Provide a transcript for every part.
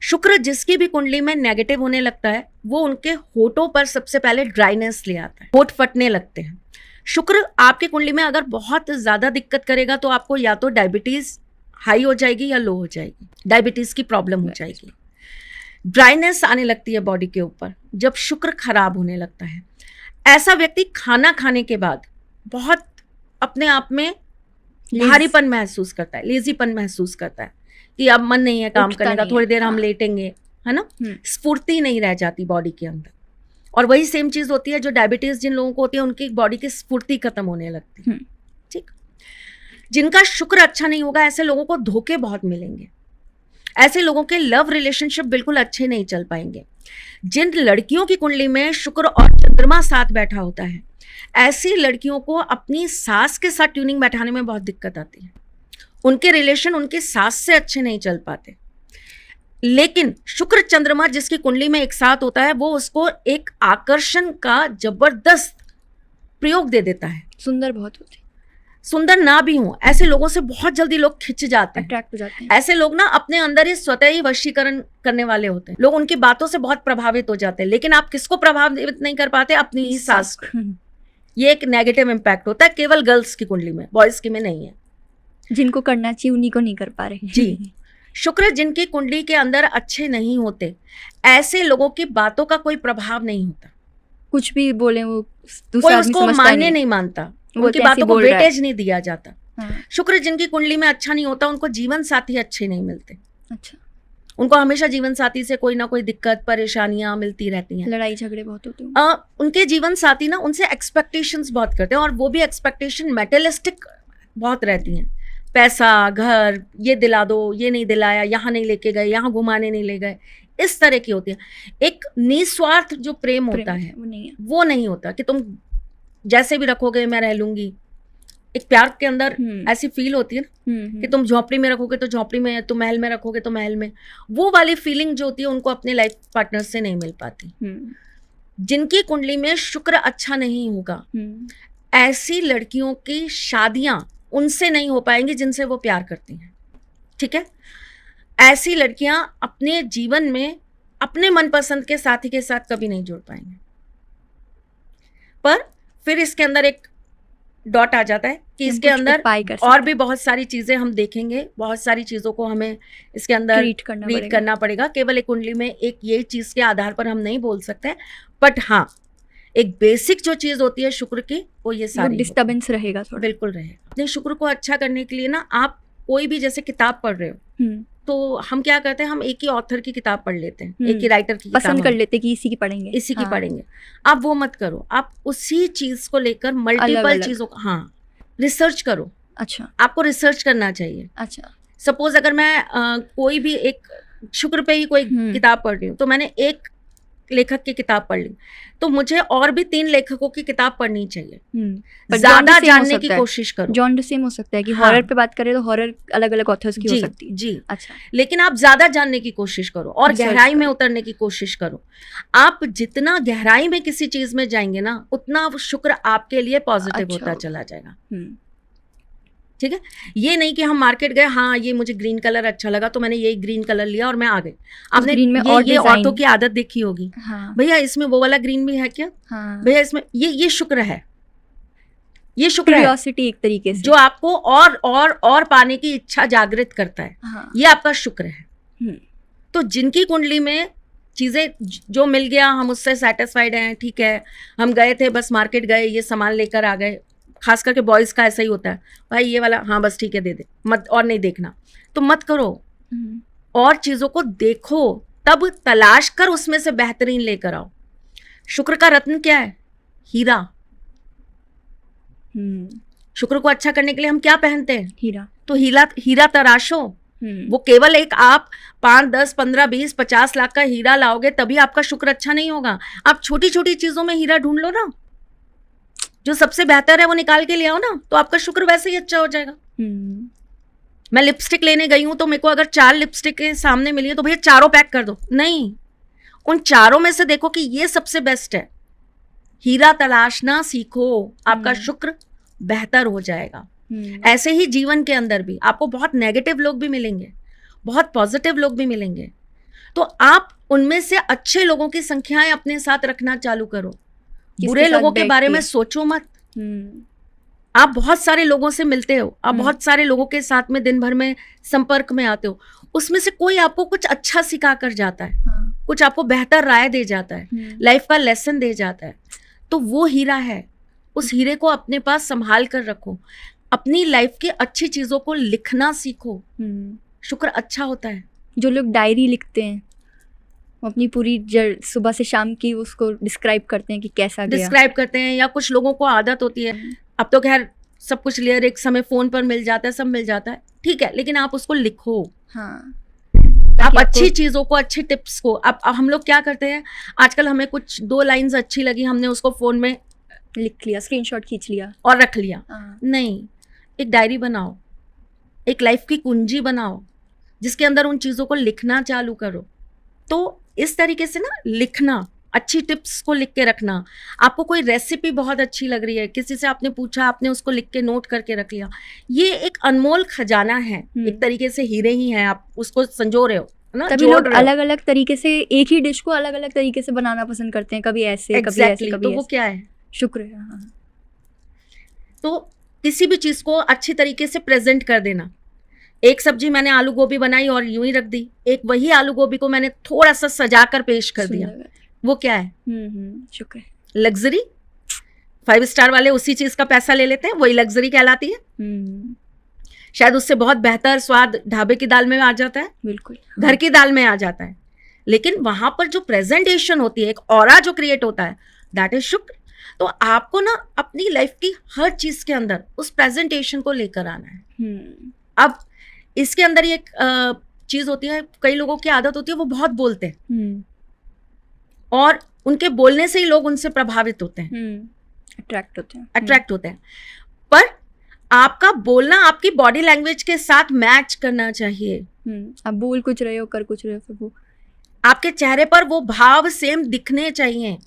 शुक्र जिसकी भी कुंडली में नेगेटिव होने लगता है वो उनके होठों पर सबसे पहले ड्राइनेस ले आता है, होठ फटने लगते हैं। शुक्र आपकी कुंडली में अगर बहुत ज़्यादा दिक्कत करेगा तो आपको या तो डायबिटीज़ हाई हो जाएगी या लो हो जाएगी, डायबिटीज़ की प्रॉब्लम हो जाएगी। ड्राइनेस आने लगती है बॉडी के ऊपर जब शुक्र खराब होने लगता है। ऐसा व्यक्ति खाना खाने के बाद बहुत अपने आप में भारीपन महसूस करता है, लेजीपन महसूस करता है कि अब मन नहीं है काम करने का, थोड़ी देर हम लेटेंगे, है ना। स्फूर्ति नहीं रह जाती बॉडी के अंदर। और वही सेम चीज होती है जो डायबिटीज जिन लोगों को होती है, उनकी बॉडी की स्फूर्ति खत्म होने लगती है। ठीक, जिनका शुक्र अच्छा नहीं होगा ऐसे लोगों को धोखे बहुत मिलेंगे, ऐसे लोगों के लव रिलेशनशिप बिल्कुल अच्छे नहीं चल पाएंगे। जिन लड़कियों की कुंडली में शुक्र और चंद्रमा साथ बैठा होता है ऐसी लड़कियों को अपनी सास के साथ ट्यूनिंग बैठाने में बहुत दिक्कत आती है, उनके रिलेशन उनकी सास से अच्छे नहीं चल पाते। लेकिन शुक्र चंद्रमा जिसकी कुंडली में एक साथ होता है वो उसको एक आकर्षण का जबरदस्त प्रयोग दे देता है। सुंदर बहुत होती, सुंदर ना भी हो ऐसे लोगों से बहुत जल्दी लोग खिंच जाते हैं, अट्रैक्ट हो जाते हैं। ऐसे लोग ना अपने अंदर ही स्वतः ही वशीकरण करने वाले होते हैं, लोग उनकी बातों से बहुत प्रभावित हो जाते हैं। लेकिन आप किसको प्रभावित नहीं कर पाते? अपनी ही सास को। ये एक नेगेटिव इम्पैक्ट होता है केवल गर्ल्स की कुंडली में, बॉयज की में नहीं है। जिनको करना चाहिए उन्हीं को नहीं कर पा रहे। जी, शुक्र जिनकी कुंडली के अंदर अच्छे नहीं होते ऐसे लोगों की बातों का कोई प्रभाव नहीं होता, कुछ भी बोले वो कोई उसको मानने नहीं मानता, उनकी बातों को वेटेज नहीं दिया जाता। हाँ। शुक्र जिनकी कुंडली में अच्छा नहीं होता उनको जीवन साथी अच्छे नहीं मिलते। अच्छा, उनको हमेशा जीवन साथी से कोई ना कोई दिक्कत परेशानियां मिलती रहती हैं, लड़ाई झगड़े बहुत होते हैं। उनके जीवन साथी ना उनसे एक्सपेक्टेशंस बहुत करते हैं और वो भी एक्सपेक्टेशन मेटेरियलिस्टिक बहुत रहती हैं। पैसा, घर, ये दिला दो, ये नहीं दिलाया, यहाँ नहीं लेके गए, यहाँ घुमाने नहीं ले गए, इस तरह की होती है। एक निस्वार्थ जो प्रेम होता है वो नहीं होता कि तुम जैसे भी रखोगे मैं रह लूंगी। एक प्यार के अंदर ऐसी फील होती है ना कि तुम झोपड़ी में रखोगे तो झोपड़ी में, तुम महल में रखोगे तो महल में। वो वाली फीलिंग जो होती है उनको अपने लाइफ पार्टनर से नहीं मिल पाती। जिनकी कुंडली में शुक्र अच्छा नहीं होगा ऐसी लड़कियों की शादियां उनसे नहीं हो पाएंगी जिनसे वो प्यार करती हैं। ठीक है, ऐसी लड़कियां अपने जीवन में अपने मनपसंद के साथी के साथ कभी नहीं जुड़ पाएंगे। पर फिर इसके अंदर एक डॉट आ जाता है कि इसके अंदर और भी बहुत सारी चीजें हम देखेंगे, बहुत सारी चीजों को हमें इसके अंदर रीड करना पड़ेगा। केवल एक कुंडली में एक ये चीज के आधार पर हम नहीं बोल सकते, बट हाँ एक बेसिक जो चीज होती है शुक्र की वो ये सारी डिस्टर्बेंस रहेगा थोड़ा, बिल्कुल रहेगा। अपने शुक्र को अच्छा करने के लिए ना आप कोई भी जैसे किताब पढ़ रहे हो तो हम क्या करते हैं, हम एक ही ऑथर की किताब पढ़ लेते हैं, एक ही राइटर की पसंद कर लेते हैं कि इसी की पढ़ेंगे, इसी की पढ़ेंगे। आप वो मत करो, आप उसी चीज को लेकर मल्टीपल चीजों को रिसर्च करो। अच्छा, आपको रिसर्च करना चाहिए। अच्छा, सपोज अगर मैं कोई भी एक शुक्र पे ही कोई किताब पढ़ रही हूँ तो मैंने एक लेखक की किताब पढ़ ली तो मुझे और भी 3 लेखकों की किताब पढ़नी चाहिए, ज्यादा जानने की कोशिश करो। जॉनर सेम हो सकता है कि हॉरर पे बात करें तो हॉरर अलग अलग ऑथर्स की हो सकती है। जी, अच्छा, लेकिन आप ज्यादा जानने की कोशिश करो और गहराई में उतरने की कोशिश करो। आप जितना गहराई में किसी चीज में जाएंगे ना उतना शुक्र आपके लिए पॉजिटिव होता चला जाएगा। ठीक है, ये नहीं कि हम मार्केट गए, हाँ ये मुझे ग्रीन कलर अच्छा लगा तो मैंने यही ग्रीन कलर लिया और मैं आ गई। आपने ये औरतों की आदत देखी होगी, भैया इसमें वो वाला ग्रीन भी है क्या, भैया इसमें ये शुक्र है, ये शुक्र है एक तरीके से जो आपको और पाने की इच्छा जागृत करता है। ये आपका शुक्र है। तो जिनकी कुंडली में चीजें जो मिल गया हम उससे सेटिस्फाइड हैं, ठीक है, हम गए थे बस मार्केट गए ये सामान लेकर आ गए। खास करके बॉयज का ऐसा ही होता है, भाई ये वाला हाँ बस ठीक है दे दे, मत और नहीं देखना, तो मत करो। और चीजों को देखो, तब तलाश कर उसमें से बेहतरीन लेकर आओ। शुक्र का रत्न क्या है? हीरा। शुक्र को अच्छा करने के लिए हम क्या पहनते हैं? हीरा। तो हीरा तराशो। वो केवल एक आप 5, 10, 15, 20, 50 लाख का हीरा लाओगे तभी आपका शुक्र अच्छा नहीं होगा। आप छोटी छोटी चीजों में हीरा ढूंढ लो ना, जो सबसे बेहतर है वो निकाल के ले आओ ना, तो आपका शुक्र वैसे ही अच्छा हो जाएगा। मैं लिपस्टिक लेने गई हूं तो मेरे को अगर 4 लिपस्टिक के सामने मिली है तो भैया चारों पैक कर दो, नहीं, उन चारों में से देखो कि ये सबसे बेस्ट है। हीरा तलाशना सीखो, आपका शुक्र बेहतर हो जाएगा। ऐसे ही जीवन के अंदर भी आपको बहुत नेगेटिव लोग भी मिलेंगे, बहुत पॉजिटिव लोग भी मिलेंगे। तो आप उनमें से अच्छे लोगों की संख्याएं अपने साथ रखना चालू करो, बुरे लोगों के बारे में सोचो मत। आप बहुत सारे लोगों से मिलते हो, आप बहुत सारे लोगों के साथ में दिन भर में संपर्क में आते हो, उसमें से कोई आपको कुछ अच्छा सिखा कर जाता है, कुछ आपको बेहतर राय दे जाता है, लाइफ का लेसन दे जाता है, तो वो हीरा है। उस हीरे को अपने पास संभाल कर रखो, अपनी लाइफ की अच्छी चीजों को लिखना सीखो। शुक्र अच्छा होता है। जो लोग डायरी लिखते हैं वो अपनी पूरी सुबह से शाम की उसको डिस्क्राइब करते हैं कि कैसा गया, डिस्क्राइब करते हैं, या कुछ लोगों को आदत होती है, अब तो खैर सब कुछ लिरिक्स समय फोन पर मिल जाता है, सब मिल जाता है, ठीक है, लेकिन आप उसको लिखो। हाँ, आप अच्छी चीजों को, अच्छी टिप्स को, अब हम लोग क्या करते हैं आजकल, हमें कुछ 2 लाइंस अच्छी लगी, हमने उसको फोन में लिख लिया, स्क्रीनशॉट खींच लिया और रख लिया। नहीं, एक डायरी बनाओ, एक लाइफ की कुंजी बनाओ जिसके अंदर उन चीजों को लिखना चालू करो। तो इस तरीके से ना लिखना, अच्छी टिप्स को लिख के रखना। आपको कोई रेसिपी बहुत अच्छी लग रही है, किसी से आपने पूछा, आपने उसको लिख के नोट करके रख लिया, ये एक अनमोल खजाना है, एक तरीके से हीरे ही हैं, आप उसको संजो रहे हो ना। तभी लोग अलग अलग तरीके से एक ही डिश को अलग अलग तरीके से बनाना पसंद करते हैं, कभी ऐसे कभी ऐसे कभी तो वो क्या है, शुक्र है। हाँ। तो किसी भी चीज को अच्छी तरीके से प्रेजेंट कर देना। एक सब्जी मैंने आलू गोभी बनाई और यूं ही रख दी, एक वही आलू गोभी को मैंने थोड़ा सा सजा कर पेश कर दिया, वो क्या है, शुक्र है। लग्जरी। 5 स्टार वाले उसी चीज का पैसा ले लेते हैं, वही लग्जरी कहलाती है। शायद उससे बहुत बेहतर स्वाद ढाबे की दाल में आ जाता है, बिल्कुल घर की दाल में आ जाता है, लेकिन वहां पर जो प्रेजेंटेशन होती है, एक ऑरा जो क्रिएट होता है, दैट इज शुक्र। तो आपको ना अपनी लाइफ की हर चीज के अंदर उस प्रेजेंटेशन को लेकर आना है। अब इसके अंदर ही एक चीज होती है, कई लोगों की आदत होती है वो बहुत बोलते हैं और उनके बोलने से ही लोग उनसे प्रभावित होते हैं, अट्रैक्ट होते हैं। पर आपका बोलना आपकी बॉडी लैंग्वेज के साथ मैच करना चाहिए। आप बोल कुछ रहे हो, कर कुछ रहे हो, फिर वो आपके चेहरे पर वो भाव सेम दिखने चाहिए।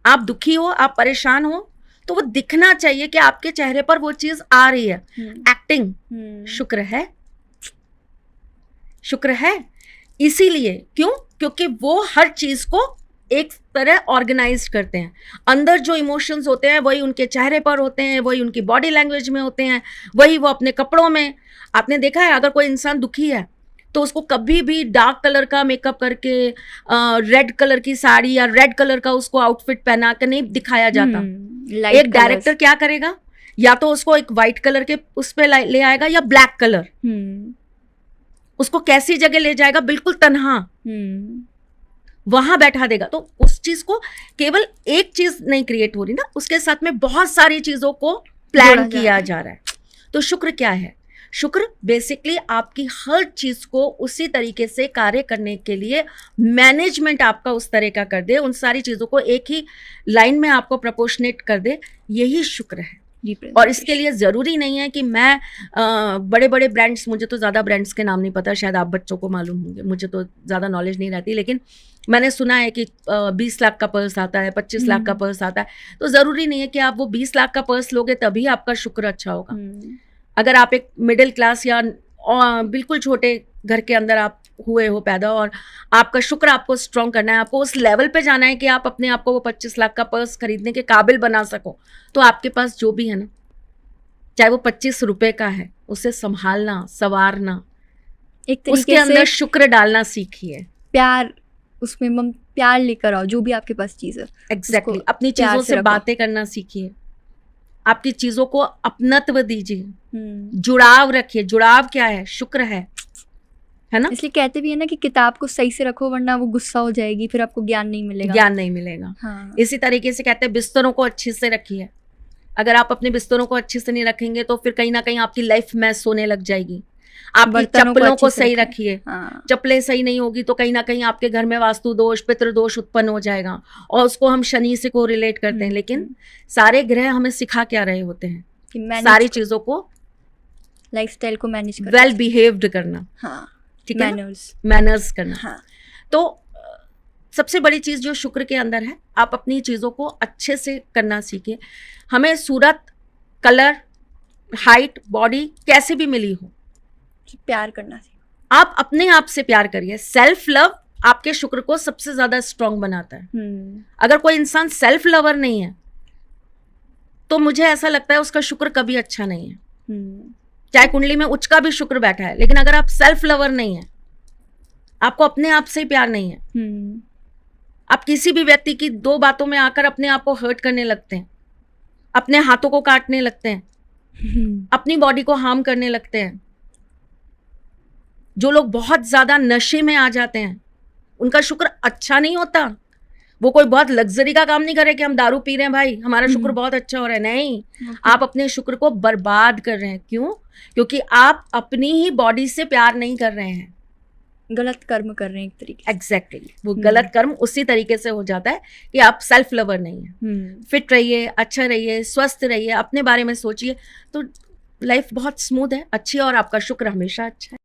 आप दुखी हो, आप परेशान हो, तो वो दिखना चाहिए कि आपके चेहरे पर वो चीज आ रही है। एक्टिंग शुक्र है, शुक्र है। इसीलिए क्यों? क्योंकि वो हर चीज को एक तरह ऑर्गेनाइज करते हैं। अंदर जो इमोशंस होते हैं वही उनके चेहरे पर होते हैं, वही उनकी बॉडी लैंग्वेज में होते हैं, वही वो अपने कपड़ों में। आपने देखा है अगर कोई इंसान दुखी है तो उसको कभी भी डार्क कलर का मेकअप करके, रेड कलर की साड़ी या रेड कलर का उसको आउटफिट पहना कर नहीं दिखाया जाता। एक डायरेक्टर क्या करेगा, या तो उसको एक व्हाइट कलर के उस पे ले आएगा या ब्लैक कलर, उसको कैसी जगह ले जाएगा, बिल्कुल तन्हा वहां बैठा देगा। तो उस चीज को केवल एक चीज नहीं क्रिएट हो रही ना, उसके साथ में बहुत सारी चीजों को प्लान किया जा रहा है। तो शुक्र क्या है? शुक्र बेसिकली आपकी हर चीज को उसी तरीके से कार्य करने के लिए मैनेजमेंट आपका उस तरह का कर दे, उन सारी चीजों को एक ही लाइन में आपको प्रपोर्शनेट कर दे, यही शुक्र है। और इसके लिए ज़रूरी नहीं है कि मैं बड़े बड़े ब्रांड्स, मुझे तो ज़्यादा ब्रांड्स के नाम नहीं पता, शायद आप बच्चों को मालूम होंगे, मुझे तो ज़्यादा नॉलेज नहीं रहती, लेकिन मैंने सुना है कि 20 लाख का पर्स आता है, 25 लाख का पर्स आता है। तो ज़रूरी नहीं है कि आप वो 20 लाख का पर्स लोगे तभी आपका शुक्र अच्छा होगा। अगर आप एक मिडिल क्लास या बिल्कुल छोटे घर के अंदर आप हुए हो पैदा, और आपका शुक्र आपको स्ट्रॉन्ग करना है, आपको उस लेवल पे जाना है कि आप अपने आप को वो 25 लाख का पर्स खरीदने के काबिल बना सको, तो आपके पास जो भी है ना, चाहे वो 25 रुपए का है, उसे संभालना, संवारना, एक उसके अंदर शुक्र डालना सीखिए। प्यार, उसमें प्यार लेकर आओ जो भी आपके पास चीज है। एग्जैक्टली अपनी चीजों से बातें करना सीखिए, आपकी चीजों को अपनत्व दीजिए, जुड़ाव रखिए। जुड़ाव क्या है? शुक्र है ना। इसलिए कहते भी है ना कि किताब को सही से रखो वरना वो गुस्सा हो जाएगी, फिर आपको ज्ञान नहीं मिलेगा, ज्ञान नहीं मिलेगा। हाँ। इसी तरीके से कहते हैं बिस्तरों को अच्छे से रखिए। अगर आप अपने बिस्तरों को अच्छे से नहीं रखेंगे तो फिर कहीं ना कहीं आपकी लाइफ मैस होने लग जाएगी। आपकी चप्पलों को सही रखिए। हाँ। चप्पलें सही नहीं होगी तो कहीं ना कहीं आपके घर में वास्तु दोष, पितृ दोष उत्पन्न हो जाएगा, और उसको हम शनि से को रिलेट करते हैं। लेकिन सारे ग्रह हमें सिखा क्या रहे होते हैं कि सारी चीजों को, लाइफस्टाइल को मैनेज करना, वेल बिहेव्ड करना, ठीक है, मैनर्स करना। हाँ। तो सबसे बड़ी चीज जो शुक्र के अंदर है, आप अपनी चीजों को अच्छे से करना सीखिए। हमें सूरत, कलर, हाइट, बॉडी कैसे भी मिली हो, प्यार करना सीखो। आप अपने आप से प्यार करिए। सेल्फ लव आपके शुक्र को सबसे ज्यादा स्ट्रांग बनाता है। अगर कोई इंसान सेल्फ लवर नहीं है तो मुझे ऐसा लगता है उसका शुक्र कभी अच्छा नहीं है। चाहे कुंडली में उच्च का भी शुक्र बैठा है, लेकिन अगर आप सेल्फ लवर नहीं है, आपको अपने आप से ही प्यार नहीं है, आप किसी भी व्यक्ति की दो बातों में आकर अपने आप को हर्ट करने लगते हैं, अपने हाथों को काटने लगते हैं, अपनी बॉडी को हार्म करने लगते हैं। जो लोग बहुत ज्यादा नशे में आ जाते हैं उनका शुक्र अच्छा नहीं होता। वो कोई बहुत लग्जरी का काम नहीं करे कि हम दारू पी रहे हैं भाई हमारा शुक्र बहुत अच्छा हो रहा है, नहीं, आप अपने शुक्र को बर्बाद कर रहे हैं। क्यों? क्योंकि आप अपनी ही बॉडी से प्यार नहीं कर रहे हैं, गलत कर्म कर रहे हैं एक तरीके से। एग्जैक्टली वो गलत कर्म उसी तरीके से हो जाता है कि आप सेल्फ लवर नहीं है। फिट रहिए, अच्छा रहिए, स्वस्थ रहिए, अपने बारे में सोचिए, तो लाइफ बहुत स्मूथ है, अच्छी है और आपका शुक्र हमेशा अच्छा है।